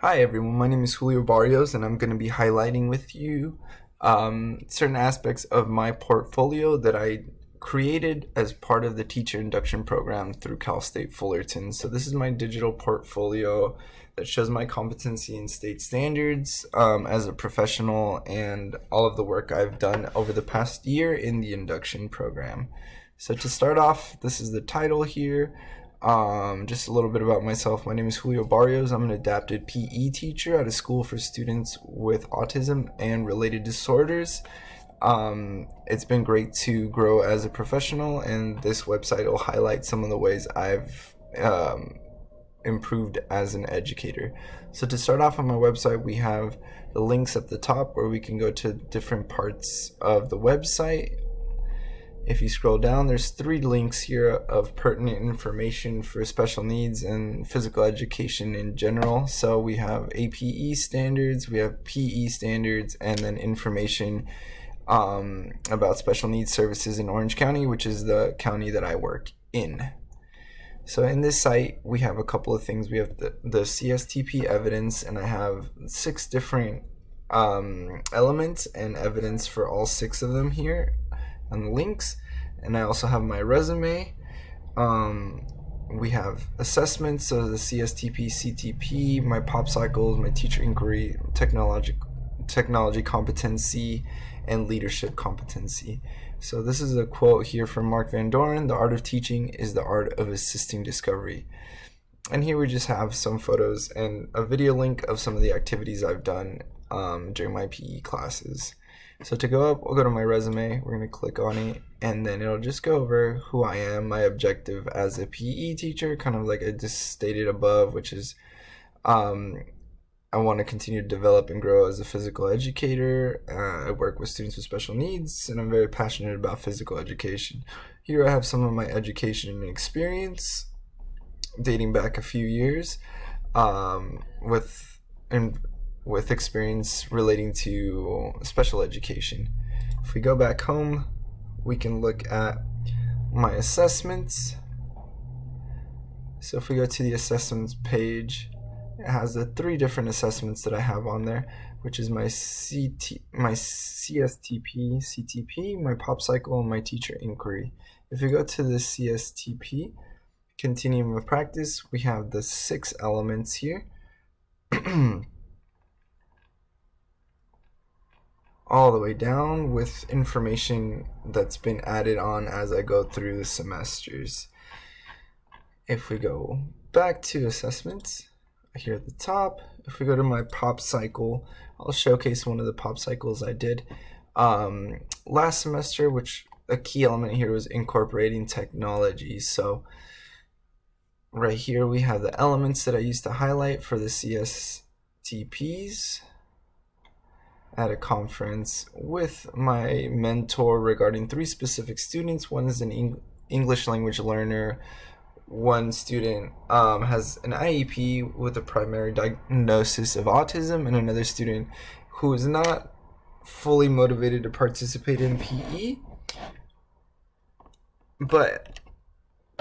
Hi everyone, my name is Julio Barrios and I'm going to be highlighting with you certain aspects of my portfolio that I created as part of the teacher induction program through Cal State Fullerton. So this is my digital portfolio that shows my competency in state standards as a professional and all of the work I've done over the past year in the induction program. So to start off, this is the title here. Just a little bit about myself. My name is Julio Barrios. I'm an adapted PE teacher at a school for students with autism and related disorders. It's been great to grow as a professional, and this website will highlight some of the ways I've improved as an educator. So to start off on my website, we have the links at the top where we can go to different parts of the website. If you scroll down, there's 3 links here of pertinent information for special needs and physical education in general. So we have APE standards, we have PE standards, and then information about special needs services in Orange County, which is the county that I work in. So in this site, we have a couple of things. We have the CSTP evidence, and I have 6 different elements and evidence for all 6 of them here on the links. And I also have my resume. We have assessments, so the CSTP, CTP, my pop cycles, my teacher inquiry, technology competency, and leadership competency. So this is a quote here from Mark Van Doren: "The art of teaching is the art of assisting discovery." And here we just have some photos and a video link of some of the activities I've done during my PE classes. So to go up, we'll go to my resume, we're going to click on it, and then it'll just go over who I am, my objective as a PE teacher, kind of like I just stated above, which is I want to continue to develop and grow as a physical educator. I work with students with special needs, and I'm very passionate about physical education. Here I have some of my education experience dating back a few years with experience relating to special education. If we go back home, we can look at my assessments. So if we go to the assessments page, it has the 3 different assessments that I have on there, which is my CSTP, CTP, my pop cycle, and my teacher inquiry. If we go to the CSTP, continuum of practice, we have the 6 elements here. All the way down with information that's been added on as I go through the semesters. If we go back to assessments, here at the top, if we go to my pop cycle, I'll showcase one of the pop cycles I did last semester, which a key element here was incorporating technology. So right here we have the elements that I used to highlight for the CSTPs at a conference with my mentor regarding 3 specific students. One is an English language learner. One student has an IEP with a primary diagnosis of autism, and another student who is not fully motivated to participate in PE, but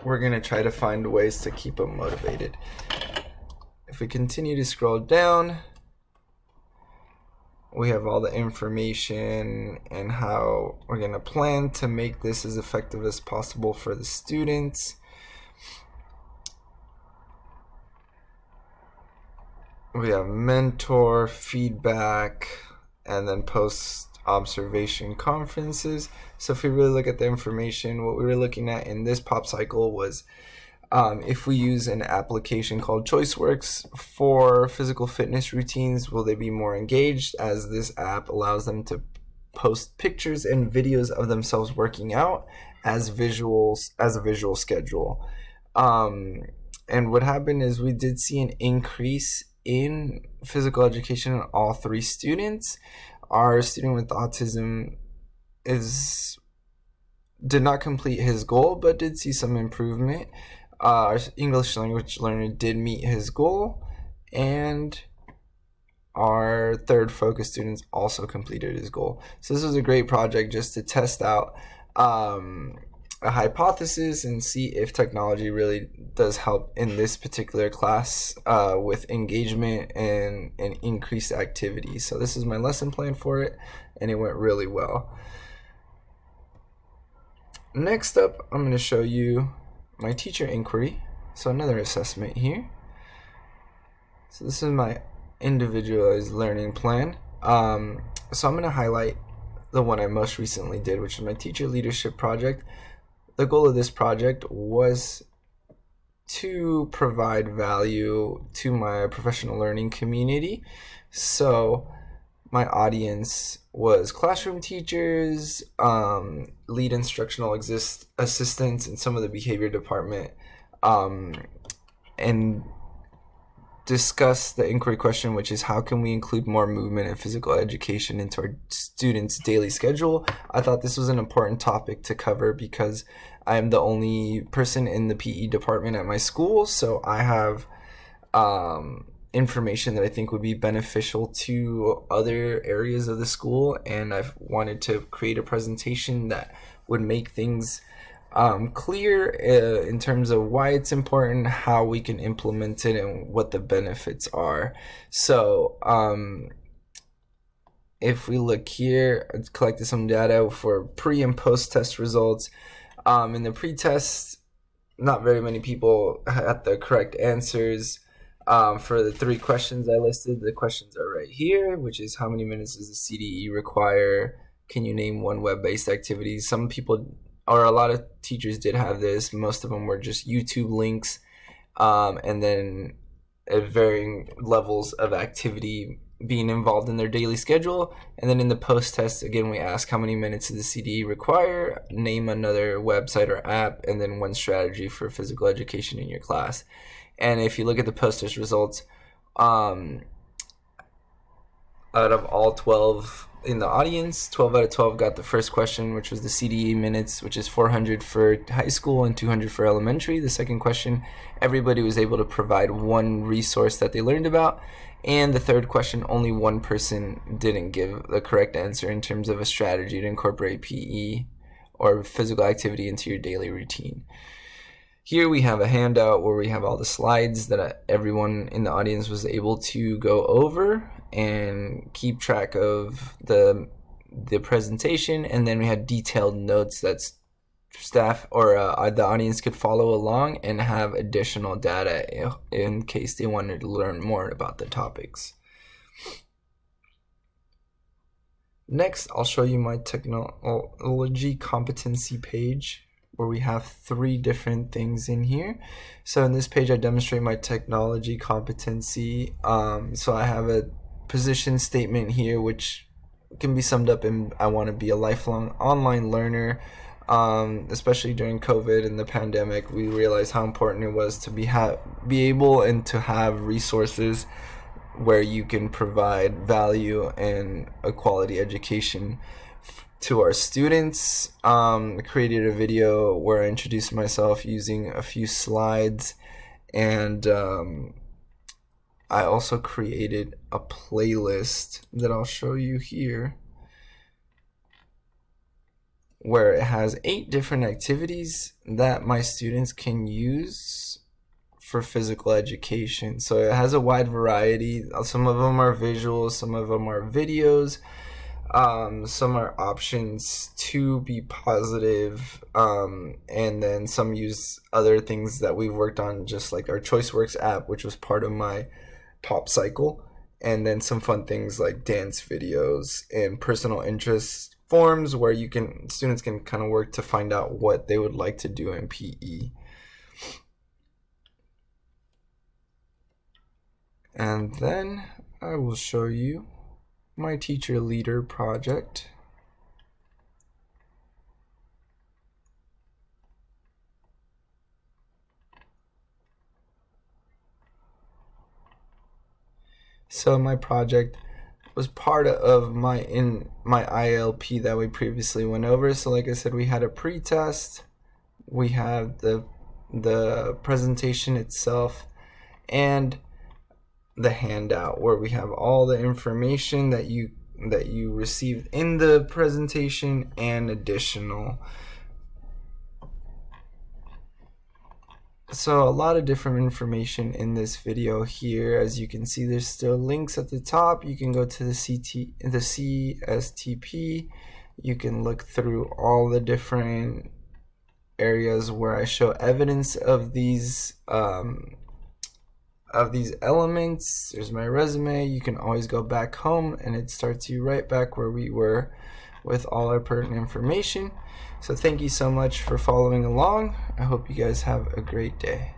we're going to try to find ways to keep them motivated. If we continue to scroll down, we have all the information and how we're going to plan to make this as effective as possible for the students. We have mentor, feedback, and then post-observation conferences. So if we really look at the information, what we were looking at in this pop cycle was if we use an application called ChoiceWorks for physical fitness routines, will they be more engaged, as this app allows them to post pictures and videos of themselves working out as a visual schedule. And what happened is we did see an increase in physical education in all 3 students. Our student with autism did not complete his goal, but did see some improvement. Our English language learner did meet his goal, and our 3rd focus students also completed his goal. So this was a great project just to test out a hypothesis and see if technology really does help in this particular class with engagement and increased activity. So this is my lesson plan for it, and it went really well. Next up, I'm going to show you my teacher inquiry. So another assessment here. So this is my individualized learning plan. So I'm going to highlight the one I most recently did, which is my teacher leadership project. The goal of this project was to provide value to my professional learning community. So my audience was classroom teachers, lead instructional assistants, and some of the behavior department, and discuss the inquiry question, which is how can we include more movement and physical education into our students' daily schedule. I thought this was an important topic to cover because I am the only person in the PE department at my school, so I have information that I think would be beneficial to other areas of the school, and I've wanted to create a presentation that would make things clear in terms of why it's important, how we can implement it, and what the benefits are. So if we look here, I collected some data for pre and post test results. In the pre-test, not very many people had the correct answers. For the 3 questions I listed, the questions are right here, which is how many minutes does the CDE require? Can you name one web-based activity? Some people, or a lot of teachers did have this. Most of them were just YouTube links, and then at varying levels of activity being involved in their daily schedule. And then in the post-test, again, we ask how many minutes does the CDE require, name another website or app, and then one strategy for physical education in your class. And if you look at the post-test results, out of all 12 in the audience, 12 out of 12 got the first question, which was the CDE minutes, which is 400 for high school and 200 for elementary. The second question, everybody was able to provide one resource that they learned about. And the third question, only one person didn't give the correct answer in terms of a strategy to incorporate PE or physical activity into your daily routine. Here we have a handout where we have all the slides that everyone in the audience was able to go over and keep track of the presentation, and then we had detailed notes that staff or the audience could follow along and have additional data in case they wanted to learn more about the topics. Next, I'll show you my technology competency page, where we have 3 different things in here. So in this page, I demonstrate my technology competency. So I have a position statement here, which can be summed up in I want to be a lifelong online learner. Especially during COVID and the pandemic, we realized how important it was to be able and to have resources where you can provide value and a quality education to our students. I created a video where I introduced myself using a few slides, and I also created a playlist that I'll show you here, where it has 8 different activities that my students can use for physical education. So it has a wide variety. Some of them are visuals, some of them are videos, some are options to be positive, and then some use other things that we've worked on, just like our ChoiceWorks app, which was part of my pop cycle, and then some fun things like dance videos and personal interest forms where students can kind of work to find out what they would like to do in PE. And then I will show you my teacher leader project. So my project was part of my ILP that we previously went over. So like I said, we had a pre-test, we have the presentation itself, and the handout where we have all the information that you received in the presentation and additional. So a lot of different information in this video here. As you can see, there's still links at the top. You can go to the CSTP. You can look through all the different areas where I show evidence of these elements. There's my resume. You can always go back home and it starts you right back where we were with all our pertinent information. So thank you so much for following along. I hope you guys have a great day.